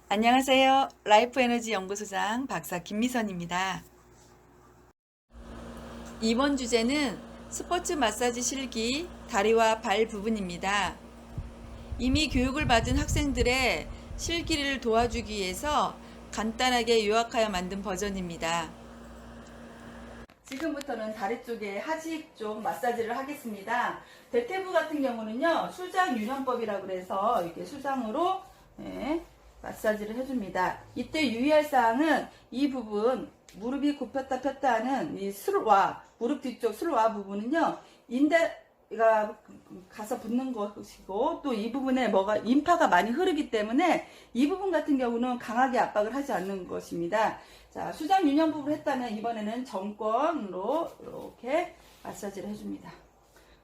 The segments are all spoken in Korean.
안녕하세요. 라이프에너지 연구소장 박사 김미선입니다. 이번 주제는 스포츠 마사지 실기 다리와 발 부분입니다. 이미 교육을 받은 학생들의 실기를 도와주기 위해서 간단하게 요약하여 만든 버전입니다. 지금부터는 다리 쪽에 하직 쪽 마사지를 하겠습니다. 대퇴부 같은 경우는요, 수장 유연법이라고 해서 이렇게 수장으로 마사지를 해줍니다. 이때 유의할 사항은 이 부분, 무릎이 굽혔다 폈다 하는 이 슬와, 무릎 뒤쪽 슬와 부분은요, 인대가 가서 붙는 것이고, 또 이 부분에 인파가 많이 흐르기 때문에 이 부분 같은 경우는 강하게 압박을 하지 않는 것입니다. 자, 수장 유연법을 했다면 이번에는 정권으로 이렇게 마사지를 해줍니다.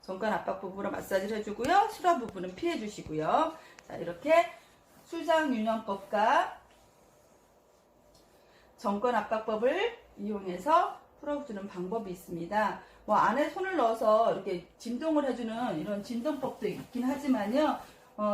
정권 압박 부분으로 마사지를 해주고요. 수라 부분은 피해 주시고요. 자, 이렇게 수장 유연법과 정권 압박법을 이용해서 풀어주는 방법이 있습니다. 안에 손을 넣어서 이렇게 진동을 해주는 이런 진동법도 있긴 하지만요.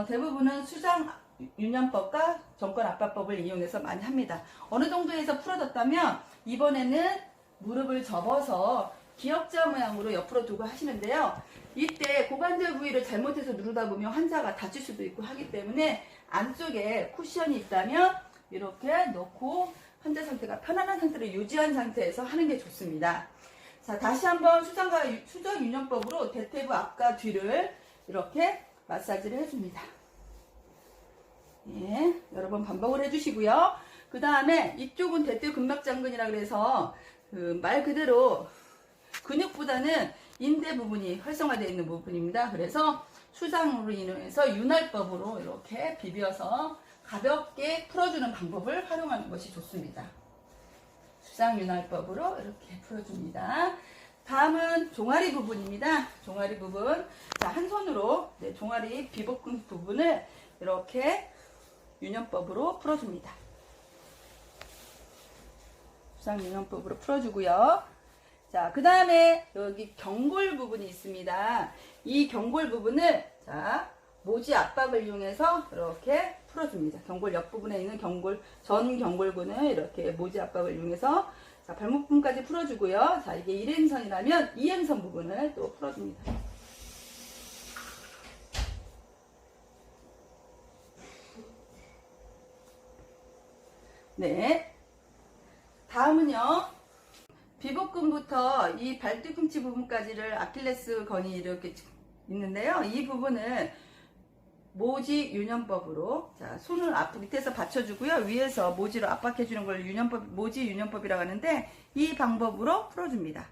대부분은 수장 유연법과 정권 압박법을 이용해서 많이 합니다. 어느 정도에서 풀어졌다면 이번에는 무릎을 접어서 기역자 모양으로 옆으로 두고 하시는데요. 이때 고관절 부위를 잘못해서 누르다 보면 환자가 다칠 수도 있고 하기 때문에 안쪽에 쿠션이 있다면 이렇게 놓고 환자 상태가 편안한 상태를 유지한 상태에서 하는 게 좋습니다. 자, 다시 한번 수장 유연법으로 대퇴부 앞과 뒤를 이렇게 마사지를 해줍니다. 예, 여러 번 반복을 해주시고요. 그 다음에 이쪽은 대퇴 근막장근이라 그래서 말 그대로 근육보다는 인대 부분이 활성화되어 있는 부분입니다. 그래서 수장으로 인해서 윤활법으로 이렇게 비벼서 가볍게 풀어주는 방법을 활용하는 것이 좋습니다. 수장 윤활법으로 이렇게 풀어줍니다. 다음은 종아리 부분입니다. 종아리 부분. 자, 한 손으로 종아리 비복근 부분을 이렇게 유연법으로 풀어줍니다. 수장 유연법으로 풀어주고요. 자, 그 다음에 여기 경골 부분이 있습니다. 이 경골 부분을 모지 압박을 이용해서 이렇게 풀어줍니다. 경골 옆부분에 있는 전 경골근을 이렇게 모지 압박을 이용해서 발목 부분까지 풀어주고요. 자, 이게 1행선이라면 2행선 부분을 또 풀어줍니다. 네. 다음은요. 비복근부터 이 발뒤꿈치 부분까지를 아킬레스 건이 이렇게 있는데요. 이 부분을 모지 유연법으로 손을 밑에서 받쳐주고요. 위에서 모지로 압박해주는 걸 모지 유연법이라고 하는데 이 방법으로 풀어줍니다.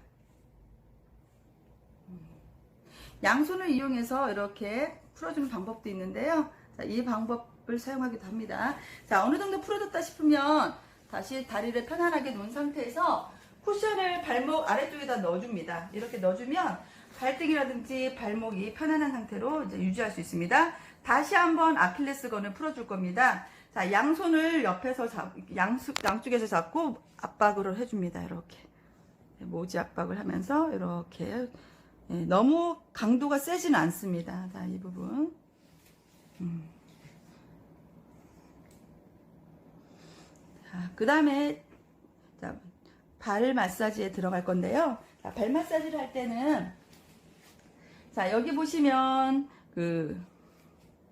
양손을 이용해서 이렇게 풀어주는 방법도 있는데요. 자, 이 방법을 사용하기도 합니다. 자, 어느 정도 풀어졌다 싶으면 다시 다리를 편안하게 놓은 상태에서 쿠션을 발목 아래쪽에다 넣어줍니다. 이렇게 넣어주면 발등이라든지 발목이 편안한 상태로 이제 유지할 수 있습니다. 다시 한번 아킬레스건을 풀어줄 겁니다. 자, 양손을 옆에서 양쪽에서 잡고 압박으로 해줍니다. 이렇게 모지 압박을 하면서 이렇게 너무 강도가 세지는 않습니다. 자, 이 부분. 자, 그 다음에 발 마사지에 들어갈 건데요. 자, 발 마사지를 할 때는 자, 여기 보시면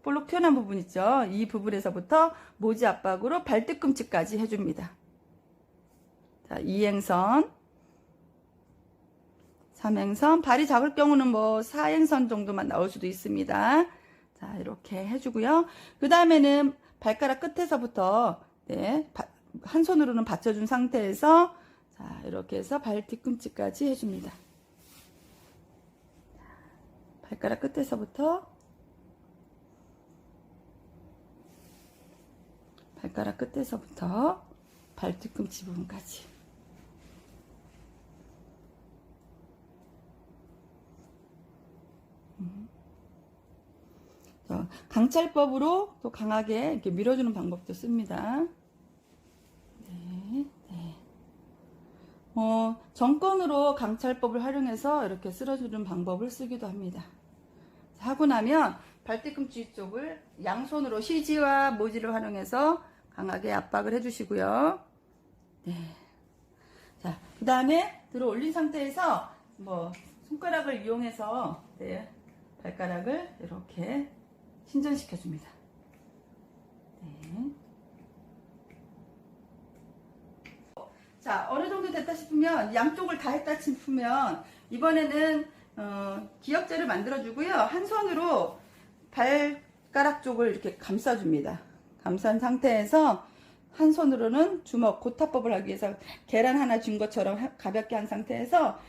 볼록 튀어나온 부분 있죠. 이 부분에서부터 모지 압박으로 발뒤꿈치까지 해줍니다. 자, 2행선, 3행선, 발이 작을 경우는 4행선 정도만 나올 수도 있습니다. 자, 이렇게 해주고요. 그 다음에는 발가락 끝에서부터 한 손으로는 받쳐준 상태에서 자, 이렇게 해서 발 뒤꿈치까지 해줍니다. 발가락 끝에서부터 발 뒤꿈치 부분까지. 강찰법으로 또 강하게 이렇게 밀어주는 방법도 씁니다. 정권으로 강찰법을 활용해서 이렇게 쓸어주는 방법을 쓰기도 합니다. 하고 나면 발뒤꿈치 쪽을 양손으로 CG와 모지를 활용해서 강하게 압박을 해주시고요. 네. 자, 그 다음에 들어 올린 상태에서 뭐 손가락을 이용해서 네, 발가락을 이렇게 신전시켜 줍니다. 네. 자, 어느 정도 됐다 싶으면 양쪽을 다 했다 싶으면 이번에는 기역자를 만들어 주고요. 한 손으로 발가락 쪽을 이렇게 감싸 줍니다. 감싼 상태에서 한 손으로는 주먹 고타법을 하기 위해서 계란 하나 준 것처럼 가볍게 한 상태에서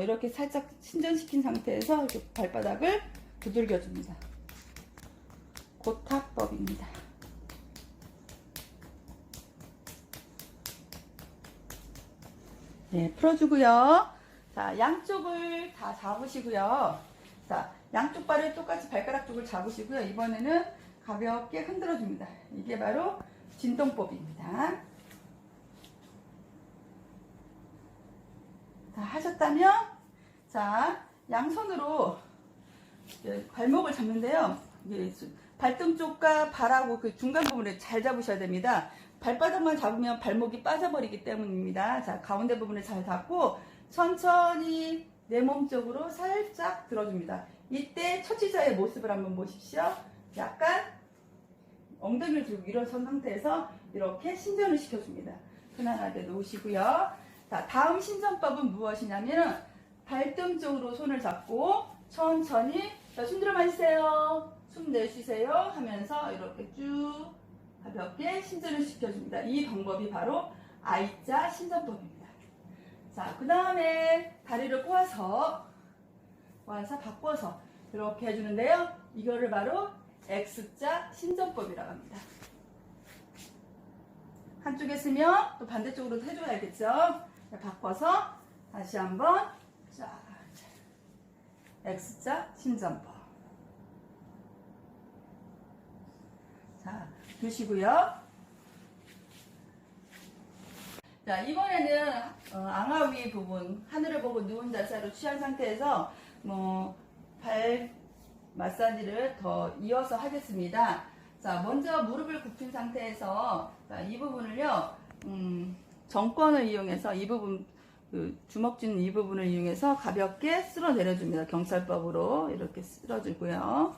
이렇게 살짝 신전시킨 상태에서 이렇게 발바닥을 두들겨 줍니다. 고타법입니다. 네, 풀어주고요. 자, 양쪽을 다 잡으시고요. 자, 양쪽 발을 똑같이 발가락 쪽을 잡으시고요. 이번에는 가볍게 흔들어 줍니다. 이게 바로 진동법입니다. 자, 하셨다면, 자, 양손으로 발목을 잡는데요. 발등 쪽과 발하고 그 중간 부분을 잘 잡으셔야 됩니다. 발바닥만 잡으면 발목이 빠져버리기 때문입니다. 자, 가운데 부분을 잘 잡고 천천히 내 몸 쪽으로 살짝 들어줍니다. 이때 처치자의 모습을 한번 보십시오. 약간 엉덩이를 들고 일어선 상태에서 이렇게 신전을 시켜줍니다. 편안하게 놓으시고요. 자, 다음 신전법은 무엇이냐면 발등 쪽으로 손을 잡고 천천히 자, 숨 들어 마시세요. 숨 내쉬세요 하면서 이렇게 쭉 가볍게 신전을 시켜줍니다. 이 방법이 바로 I자 신전법입니다. 자, 그 다음에 다리를 꼬아서 바꿔서 이렇게 해주는데요. 이거를 바로 X자 신전법이라고 합니다. 한쪽에 쓰면 또 반대쪽으로 해줘야겠죠. 자, 바꿔서 다시 한번 자, X자 신전법. 자, 두시고요. 자, 이번에는 앙하 위 부분, 하늘을 보고 누운 자세로 취한 상태에서 발 마사지를 더 이어서 하겠습니다. 자, 먼저 무릎을 굽힌 상태에서 자, 이 부분을요, 정권을 이용해서 이 부분, 주먹 쥐는 이 부분을 이용해서 가볍게 쓸어 내려줍니다. 경찰법으로 이렇게 쓸어주고요.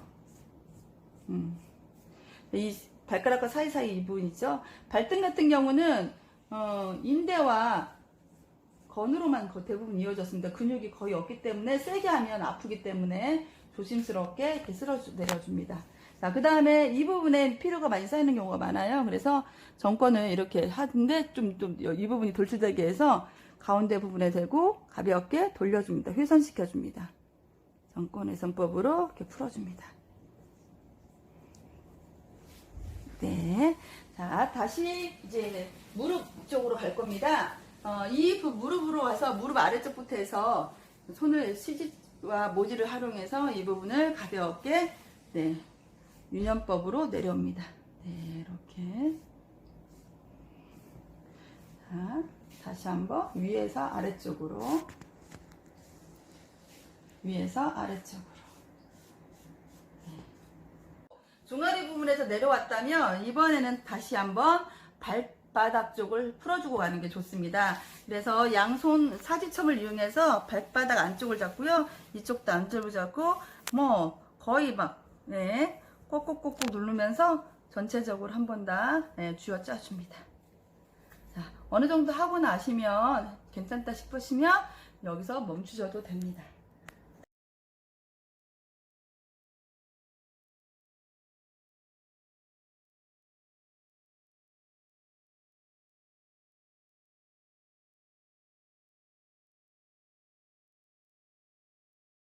이 발가락과 사이사이 이 부분 있죠. 발등 같은 경우는 인대와 건으로만 대부분 이어졌습니다. 근육이 거의 없기 때문에 세게 하면 아프기 때문에 조심스럽게 이렇게 쓸어 내려줍니다. 자, 그 다음에 이 부분에 피로가 많이 쌓이는 경우가 많아요. 그래서 정권을 이렇게 하는데 좀 이 부분이 돌출되게 해서 가운데 부분에 대고 가볍게 돌려줍니다. 회선시켜줍니다. 정권 회선법으로 이렇게 풀어줍니다. 네. 자, 다시 이제 무릎 쪽으로 갈 겁니다. 이 무릎으로 와서 무릎 아래쪽부터 해서 손을 시지와 모지를 활용해서 이 부분을 가볍게 네, 유연법으로 내려옵니다. 네, 이렇게. 자, 다시 한번 위에서 아래쪽으로. 위에서 아래쪽으로. 종아리 부분에서 내려왔다면 이번에는 다시 한번 발바닥 쪽을 풀어주고 가는 게 좋습니다. 그래서 양손 사지첨을 이용해서 발바닥 안쪽을 잡고요. 이쪽도 안쪽을 잡고 거의 네, 꼭꼭꼭꼭 누르면서 전체적으로 한 번 다 쥐어 짜줍니다. 자, 어느 정도 하고 나시면 괜찮다 싶으시면 여기서 멈추셔도 됩니다.